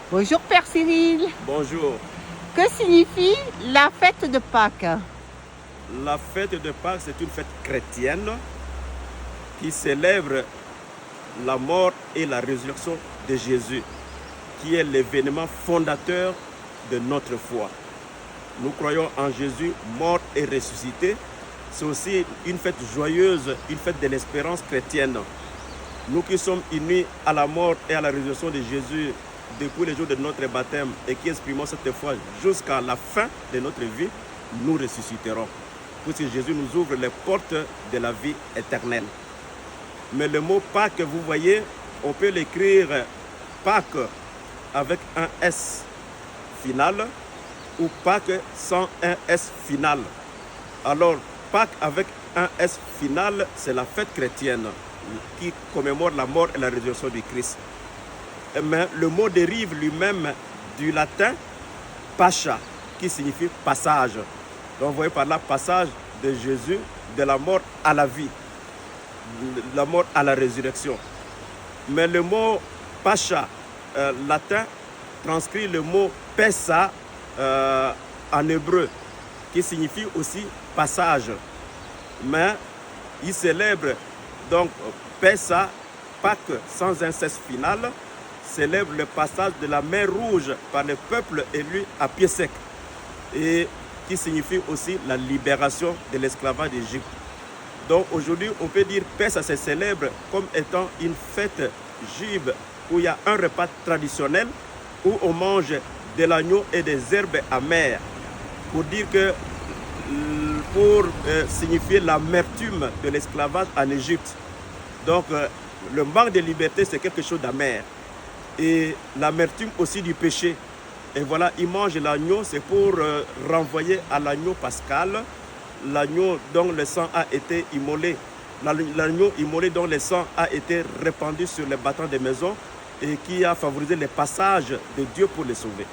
Bonjour Père Cyril. Bonjour. Que signifie la fête de Pâques? La fête de Pâques, c'est une fête chrétienne qui célèbre la mort et la résurrection de Jésus, qui est l'événement fondateur de notre foi. Nous croyons en Jésus mort et ressuscité. C'est aussi une fête joyeuse, une fête de l'espérance chrétienne. Nous qui sommes unis à la mort et à la résurrection de Jésus depuis le jour de notre baptême et qui exprimons cette foi jusqu'à la fin de notre vie, nous ressusciterons. Puisque Jésus nous ouvre les portes de la vie éternelle. Mais le mot Pâques que vous voyez, on peut l'écrire Pâques avec un S final ou Pâques sans un S final. Alors, Pâques avec un S final, c'est la fête chrétienne qui commémore la mort et la résurrection du Christ. Mais le mot dérive lui-même du latin Pascha, qui signifie passage. Donc vous voyez par là, passage de Jésus, de la mort à la vie, de la mort à la résurrection. Mais le mot Pascha latin transcrit le mot Pessa en hébreu, qui signifie aussi passage. Mais il célèbre donc Pessa, Pâques sans un cesse final, célèbre le passage de la mer Rouge par le peuple élu à pied sec, et qui signifie aussi la libération de l'esclavage d'Égypte. Donc aujourd'hui, on peut dire que ça se célèbre comme étant une fête juive où il y a un repas traditionnel où on mange de l'agneau et des herbes amères pour dire que, pour signifier l'amertume de l'esclavage en Égypte. Donc le manque de liberté, c'est quelque chose d'amer. Et l'amertume aussi du péché. Et voilà, ils mangent l'agneau, c'est pour renvoyer à l'agneau pascal, l'agneau dont le sang a été immolé, l'agneau immolé dont le sang a été répandu sur les battants des maisons et qui a favorisé le passage de Dieu pour les sauver.